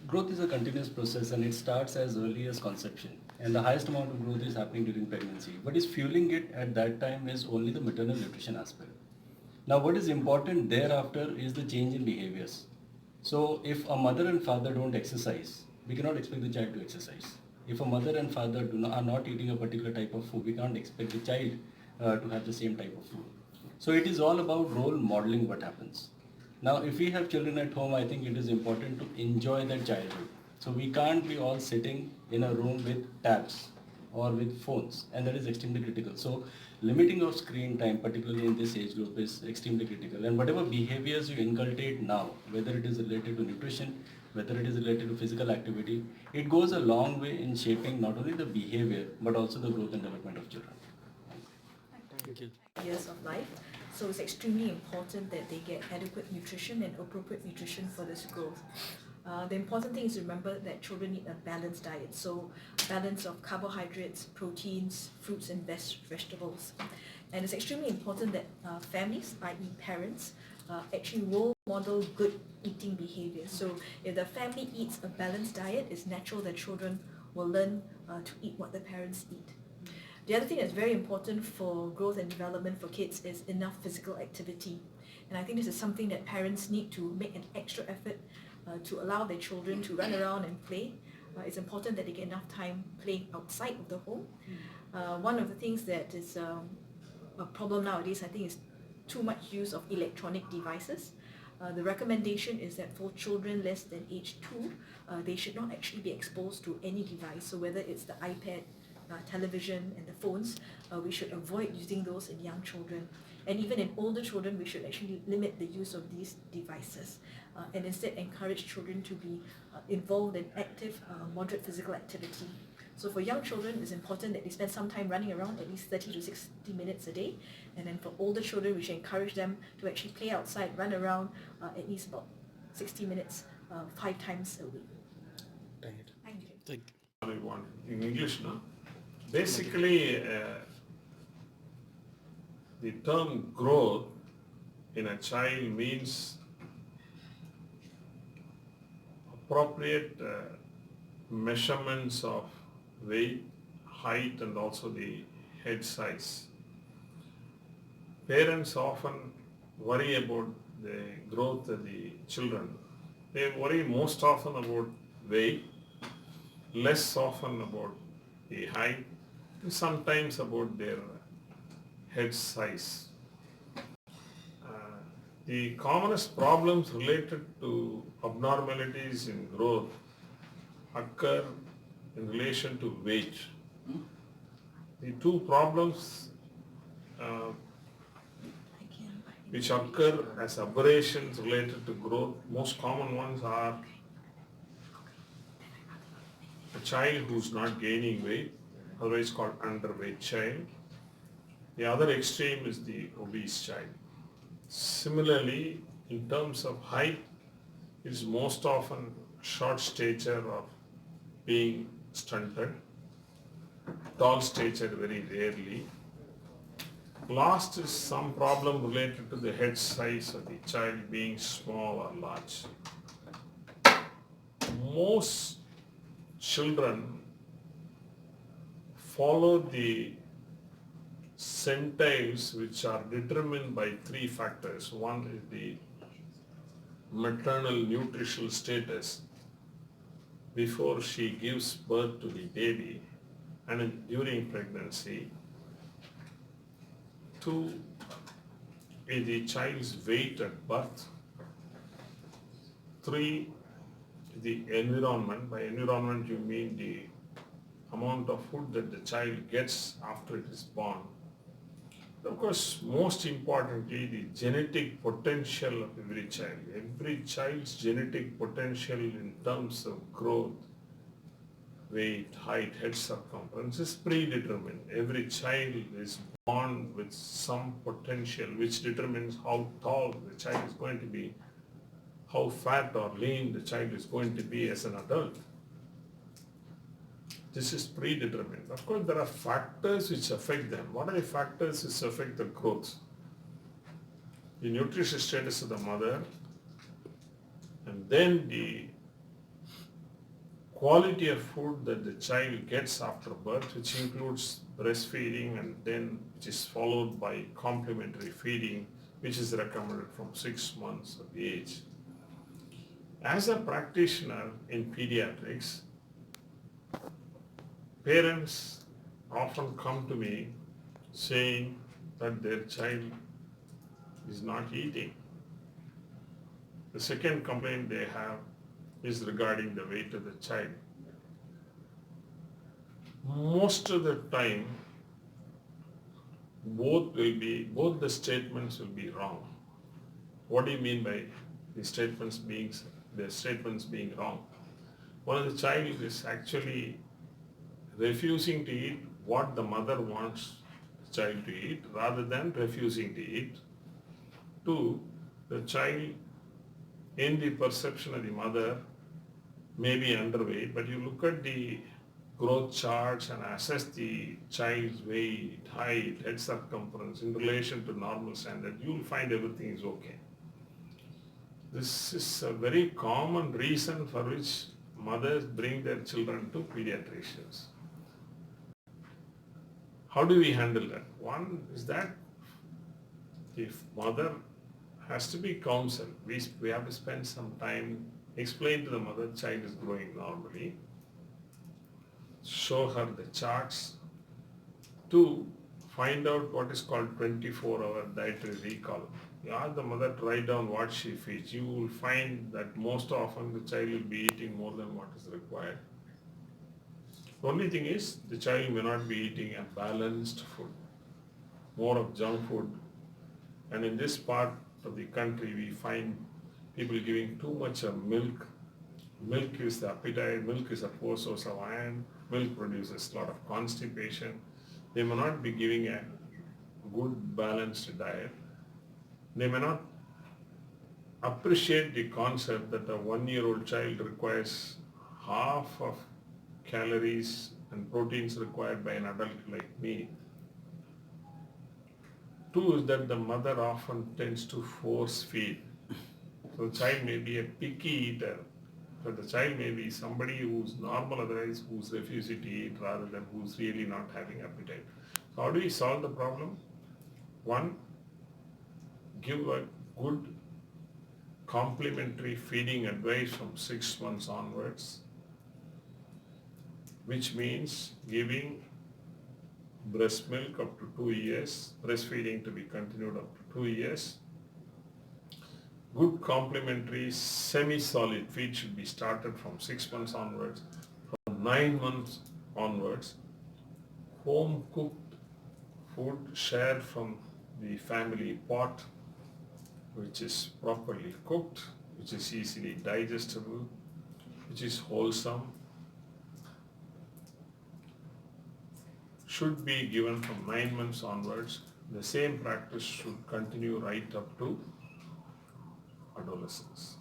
Growth is a continuous process and it starts as early as conception. And the highest amount of growth is happening during pregnancy. What is fueling it at that time is only the maternal nutrition aspect. Now, what is important thereafter is the change in behaviors. So, if a mother and father don't exercise, we cannot expect the child to exercise. If a mother and father are not eating a particular type of food, we can't expect the child to have the same type of food. So, it is all about role modeling what happens. Now, if we have children at home, I think it is important to enjoy their childhood. So, we can't be all sitting in a room with tabs or with phones, and that is extremely critical. So, limiting of screen time, particularly in this age group, is extremely critical. And whatever behaviors you inculcate now, whether it is related to nutrition, whether it is related to physical activity, it goes a long way in shaping not only the behavior but also the growth and development of children. Thank you. Years of life. So it's extremely important that they get adequate nutrition and appropriate nutrition for this growth. The important thing is to remember that children need a balanced diet, so balance of carbohydrates, proteins, fruits and vegetables. And it's extremely important that families, i.e. parents, actually role model good eating behavior. So if the family eats a balanced diet, it's natural that children will learn to eat what the parents eat. The other thing that's very important for growth and development for kids is enough physical activity. And I think this is something that parents need to make an extra effort to allow their children to run around and play. It's important that they get enough time playing outside of the home. One of the things that is a problem nowadays, I think, is too much use of electronic devices. The recommendation is that for children less than age 2, they should not actually be exposed to any device. So whether it's the iPad, television and the phones, we should avoid using those in young children. And even in older children, we should actually limit the use of these devices and instead encourage children to be involved in active, moderate physical activity. So for young children, it's important that they spend some time running around, at least 30 to 60 minutes a day. And then for older children, we should encourage them to actually play outside, run around at least about 60 minutes, 5 times a week. Thank you. Thank you. Thank you. I want in English, no? Basically, the term growth in a child means appropriate measurements of weight, height and also the head size. Parents often worry about the growth of the children. They worry most often about weight, less often about the height, and sometimes about their head size. The commonest problems related to abnormalities in growth occur in relation to weight. The two problems which occur as aberrations related to growth, most common ones are a child who's not gaining weight, otherwise called underweight child. The other extreme is the obese child. Similarly, in terms of height, it is most often short stature or being stunted, tall stature very rarely. Last is some problem related to the head size of the child being small or large. Most children follow the centiles which are determined by 3 factors. One is the maternal nutritional status before she gives birth to the baby and during pregnancy. 2 is the child's weight at birth. 3 is the environment. By environment you mean the amount of food that the child gets after it is born. Of course, most importantly, the genetic potential of every child. Every child's genetic potential in terms of growth, weight, height, head circumference is predetermined. Every child is born with some potential which determines how tall the child is going to be, how fat or lean the child is going to be as an adult. This is predetermined. Of course, there are factors which affect them. What are the factors which affect the growth? The nutrition status of the mother, and then the quality of food that the child gets after birth, which includes breastfeeding and then which is followed by complementary feeding, which is recommended from 6 months of age. As a practitioner in pediatrics, parents often come to me saying that their child is not eating. The second complaint they have is regarding the weight of the child. Most of the time, both the statements will be wrong. What do you mean by the statements being wrong? One of the child is actually refusing to eat what the mother wants the child to eat rather than refusing to eat. Two, the child in the perception of the mother may be underweight, but you look at the growth charts and assess the child's weight, height, head circumference in relation to normal standard, you will find everything is okay. This is a very common reason for which mothers bring their children to pediatricians. How do we handle that? One is that if mother has to be counseled, we have to spend some time, explain to the mother child is growing normally, show her the charts, to find out what is called 24-hour dietary recall. You ask the mother to write down what she feeds. You will find that most often the child will be eating more than what is required. The only thing is the child may not be eating a balanced food, more of junk food. And in this part of the country, we find people giving too much of milk. Milk is the appetite, milk is a poor source of iron, milk produces a lot of constipation. They may not be giving a good balanced diet. They may not appreciate the concept that a 1-year-old child requires half of calories and proteins required by an adult like me. Two is that the mother often tends to force feed. So the child may be a picky eater, but the child may be somebody who's normal otherwise, who's refusing to eat rather than who's really not having appetite. So how do we solve the problem? One, give a good complementary feeding advice from 6 months onwards, which means giving breast milk up to 2 years, breastfeeding to be continued up to 2 years. Good complementary semi-solid feed should be started from 6 months onwards. From 9 months onwards, home cooked food shared from the family pot, which is properly cooked, which is easily digestible, which is wholesome, should be given from 9 months onwards. The same practice should continue right up to adolescence.